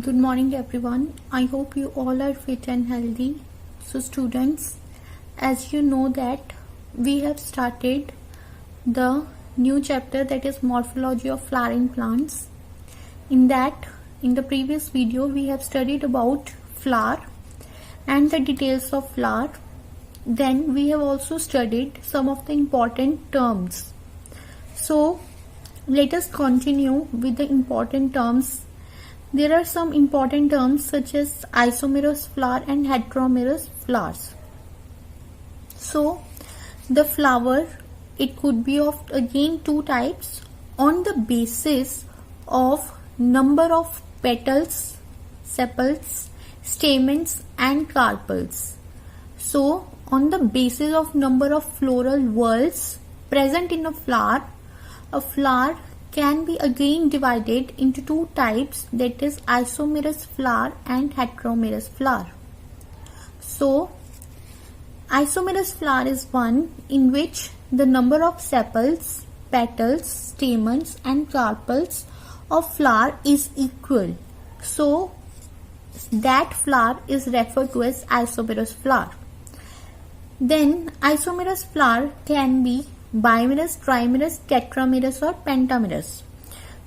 Good morning everyone. I hope you all are fit and healthy. So students, as you know that we have started the new chapter, that is morphology of flowering plants. In the previous video we have studied about flower and the details of flower. Then we have also studied some of the important terms. So let us continue with the important terms. There are some important terms such as isomerous flower and heteromerous flowers. So the flower, it could be of again two types on the basis of number of petals, sepals, stamens and carpels. So on the basis of number of floral whorls present in a flower can be again divided into two types, that is isomerous flower and heteromerous flower. So isomerous flower is one in which the number of sepals, petals, stamens and carpels of flower is equal. So that flower is referred to as isomerous flower. Then isomerous flower can be bimerous, trimerous, tetramerous or pentamerous.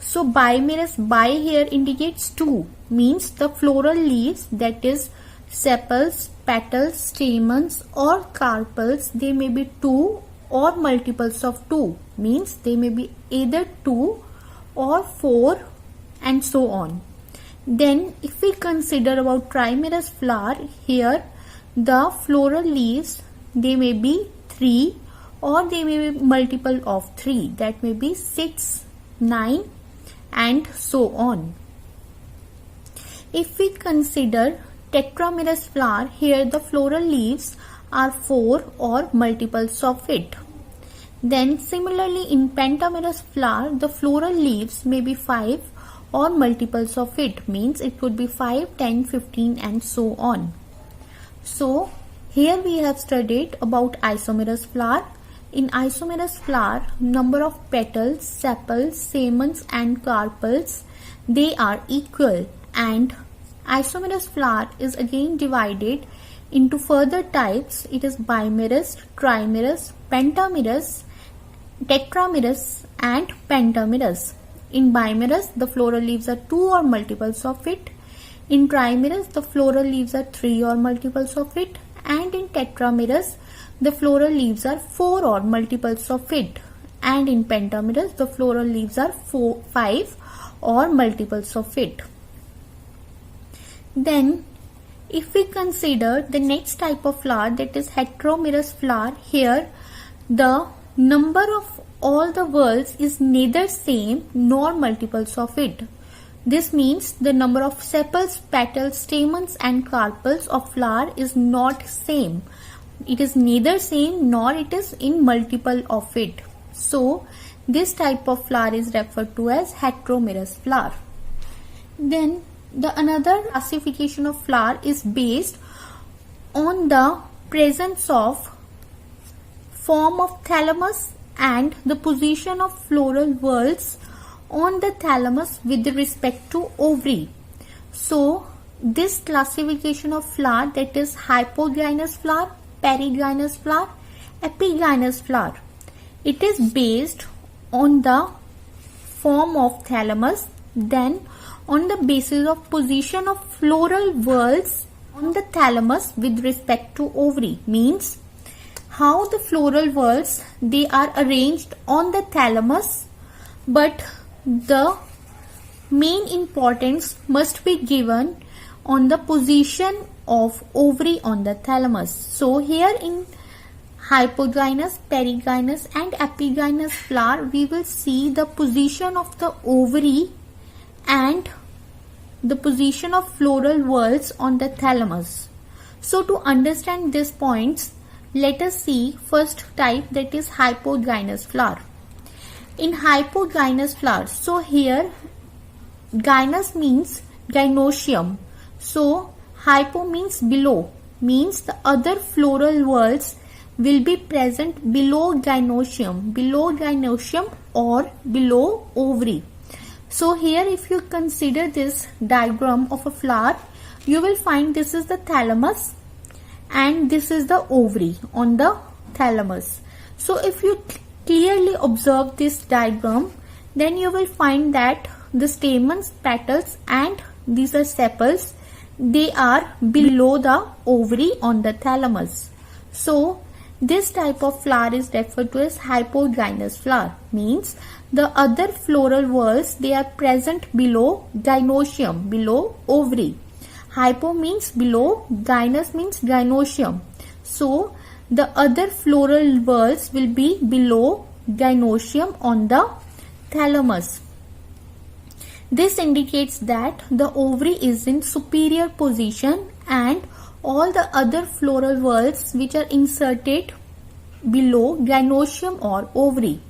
So bimerous, bi here indicates two, means the floral leaves, that is sepals, petals, stamens or carpels, they may be two or multiples of two, means they may be either two or four and so on. Then if we consider about trimerous flower, here the floral leaves, they may be three or they may be multiple of 3, that may be 6, 9 and so on. If we consider tetramerous flower, here the floral leaves are 4 or multiples of it. Then similarly in pentamerous flower, the floral leaves may be 5 or multiples of it, means it could be 5, 10, 15 and so on. So here we have studied about isomerous flower. In isomerous flower, number of petals, sepals, stamens and carpels, they are equal, and isomerous flower is again divided into further types. It is bimerous, trimerous, pentamerous, tetramerous and pentamerous. In bimerous, the floral leaves are 2 or multiples of it. In trimerous, the floral leaves are 3 or multiples of it. And in tetramerous, the floral leaves are 4 or multiples of it, and in pentamerous the floral leaves are 5 or multiples of it. Then if we consider the next type of flower, that is heteromerous flower, here the number of all the whorls is neither same nor multiples of it. This means the number of sepals, petals, stamens and carpels of flower is not same. It is neither same nor it is in multiple of it. So this type of flower is referred to as heteromerous flower. Then the another classification of flower is based on the presence of form of thalamus and the position of floral whorls on the thalamus with respect to ovary. So this classification of flower, that is hypogynous flower, perigynous flower, epigynous flower, it is based on the form of thalamus, then on the basis of position of floral whorls on the thalamus with respect to ovary, means how the floral whorls, they are arranged on the thalamus, but the main importance must be given on the position of ovary on the thalamus. So here in hypogynous, perigynous and epigynous flower, we will see the position of the ovary and the position of floral whorls on the thalamus. So to understand these points, let us see first type, that is hypogynous flower. In hypogynous flower, so here gynous means gynoecium. So hypo means below, means the other floral whorls will be present below gynoecium or below ovary. So here if you consider this diagram of a flower, you will find this is the thalamus and this is the ovary on the thalamus. So if you clearly observe this diagram, then you will find that the stamens, petals and these are sepals, they are below the ovary on the thalamus. So this type of flower is referred to as hypogynous flower, means the other floral whorls, they are present below gynoecium, below ovary. Hypo means below, gynous means gynoecium. So the other floral whorls will be below gynoecium on the thalamus. This indicates that the ovary is in superior position and all the other floral whorls which are inserted below gynoecium or ovary,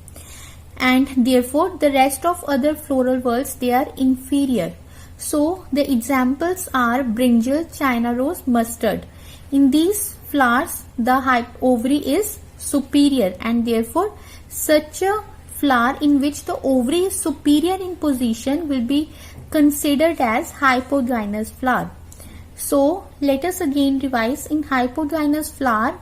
and therefore the rest of other floral whorls, they are inferior. So the examples are brinjal, china rose, mustard. In these flowers the ovary is superior and therefore such a flower in which the ovary is superior in position will be considered as hypogynous flower. So let us again revise. In hypogynous flower,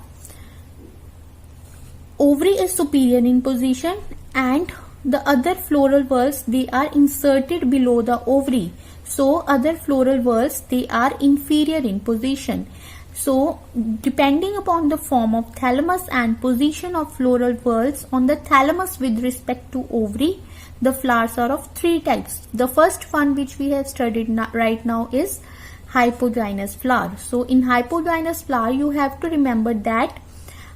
ovary is superior in position and the other floral whorls, they are inserted below the ovary. So other floral whorls, they are inferior in position. So depending upon the form of thalamus and position of floral whorls on the thalamus with respect to ovary, the flowers are of three types. The first one which we have studied right now is hypogynous flower. So in hypogynous flower, you have to remember that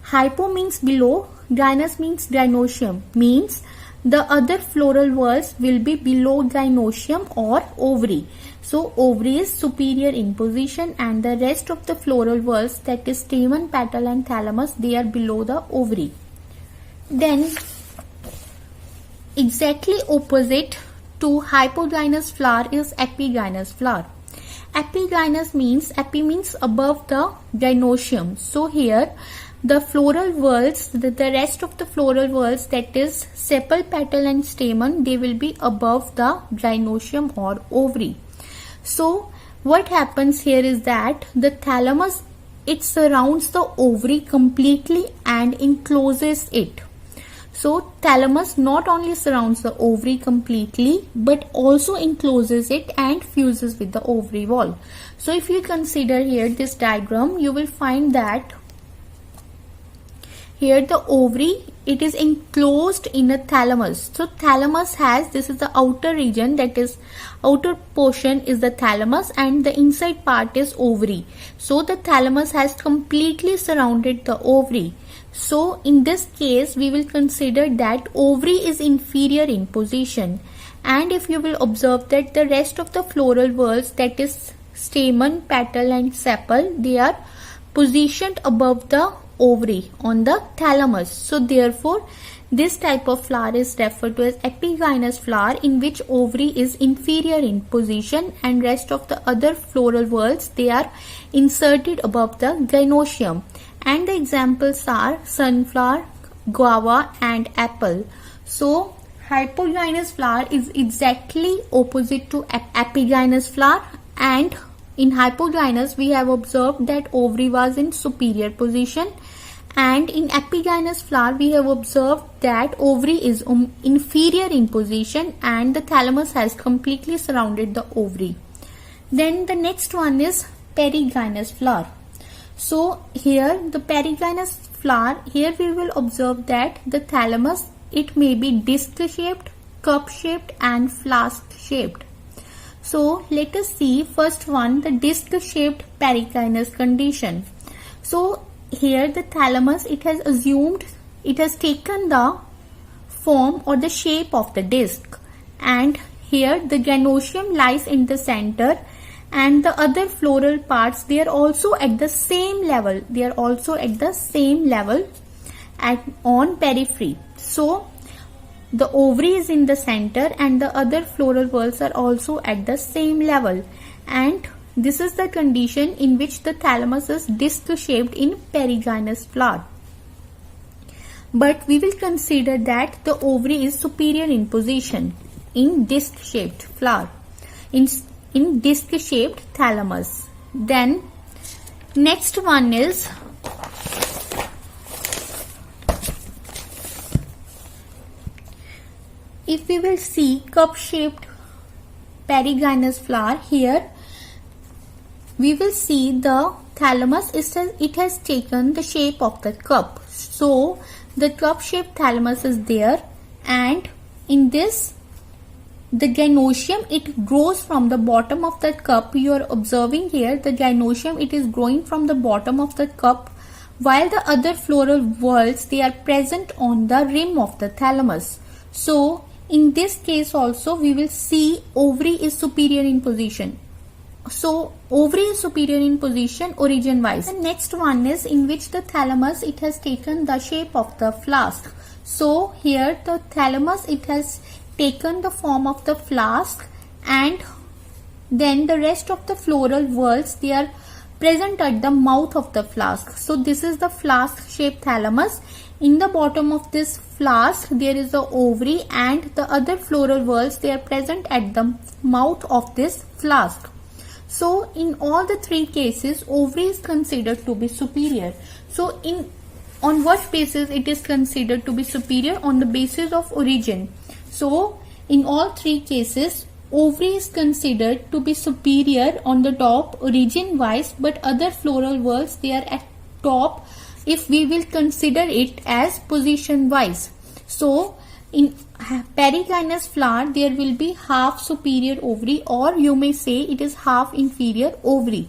hypo means below, gynous means gynoecium, means the other floral whorls will be below gynoecium or ovary. So ovary is superior in position and the rest of the floral whorls, that is stamen, petal and thalamus, they are below the ovary. Then exactly opposite to hypogynous flower is epigynous flower. Epigynous means, epi means above the gynoecium. So here the floral whorls, the rest of the floral whorls, that is sepal, petal and stamen, they will be above the gynoecium or ovary. So what happens here is that the thalamus, it surrounds the ovary completely and encloses it. So thalamus not only surrounds the ovary completely but also encloses it and fuses with the ovary wall. So if you consider here this diagram, you will find that here the ovary, it is enclosed in a thalamus. So thalamus has, this is the outer region, that is outer portion is the thalamus and the inside part is ovary. So the thalamus has completely surrounded the ovary. So in this case we will consider that ovary is inferior in position, and if you will observe that the rest of the floral whorls, that is stamen, petal and sepal, they are positioned above the ovary on the thalamus. So therefore this type of flower is referred to as epigynous flower, in which ovary is inferior in position and rest of the other floral whorls, they are inserted above the gynoecium. And the examples are sunflower, guava and apple. So hypogynous flower is exactly opposite to epigynous flower, and in hypogynous we have observed that ovary was in superior position, and in epigynous flower we have observed that ovary is inferior in position and the thalamus has completely surrounded the ovary. Then the next one is perigynous flower. So here the perigynous flower, here we will observe that the thalamus, it may be disc shaped, cup shaped and flask shaped. So let us see first one, the disc shaped perigynous condition. So here the thalamus, it has assumed, it has taken the form or the shape of the disc, and here the gynoecium lies in the center and the other floral parts, they are also at the same level, on periphery. So the ovary is in the center and the other floral whorls are also at the same level, and this is the condition in which the thalamus is disc shaped in perigynous flower. But we will consider that the ovary is superior in position. in disc shaped flower, in disc shaped thalamus. Then next one is if we will see cup shaped perigynous flower, here we will see the thalamus, it has taken the shape of the cup. So the cup shaped thalamus is there, and in this the gynoecium, it grows from the bottom of that cup. You are observing here the gynoecium, it is growing from the bottom of the cup, while the other floral whorls, they are present on the rim of the thalamus. So in this case also we will see ovary is superior in position. So ovary is superior in position origin wise. The next one is in which the thalamus, it has taken the shape of the flask. So here the thalamus, it has taken the form of the flask, and then the rest of the floral whorls, they are present at the mouth of the flask. So this is the flask shaped thalamus. In the bottom of this flask there is the ovary, and the other floral whorls, they are present at the mouth of this flask. So in all the three cases ovary is considered to be superior. So on what basis it is considered to be superior? On the basis of origin. So in all three cases ovary is considered to be superior on the top origin wise, but other floral whorls, they are at top if we will consider it as position wise. So in perigynous flower there will be half superior ovary, or you may say it is half inferior ovary.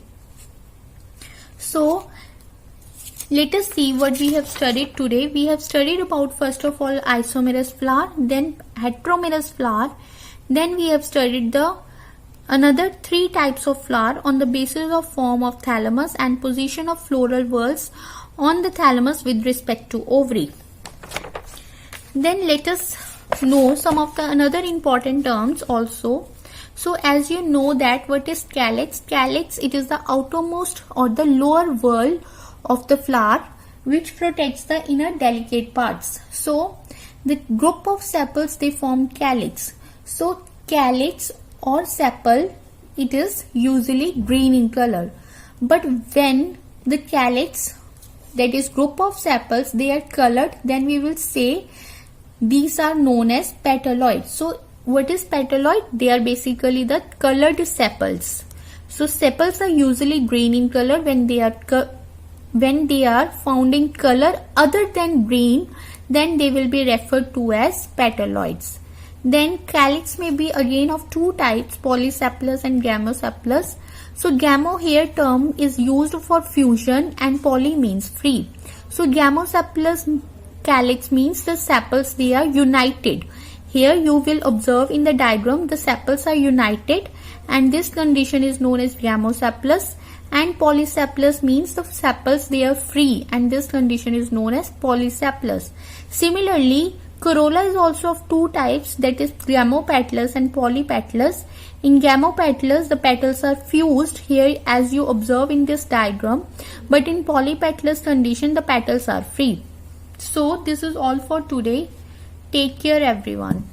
So let us see what we have studied today. We have studied about first of all isomerous flower, then heteromerous flower, then we have studied the another three types of flower on the basis of form of thalamus and position of floral whorls on the thalamus with respect to ovary. Then let us know some of the another important terms also. So as you know that what is calyx? Calyx, it is the outermost or the lower whorl of the flower which protects the inner delicate parts. So the group of sepals, they form calyx. So calyx or sepal, it is usually green in color, but when the calyx, that is group of sepals, they are colored, then we will say these are known as petaloid. So what is petaloid? They are basically the colored sepals. So sepals are usually green in color. When they are found in color other than green, then they will be referred to as petaloids. Then calyx may be again of two types, polysepalous and gamosepalous. So gamo here term is used for fusion and poly means free. So gamosepalous calyx means the sepals, they are united. Here you will observe in the diagram the sepals are united, and this condition is known as gamosepalous. And polysepalous means the sepals, they are free, and this condition is known as polysepalous. Similarly, corolla is also of two types, that is gamopetalous and polypetalous. In gamopetalous, the petals are fused here as you observe in this diagram, but in polypetalous condition the petals are free. So this is all for today. Take care everyone.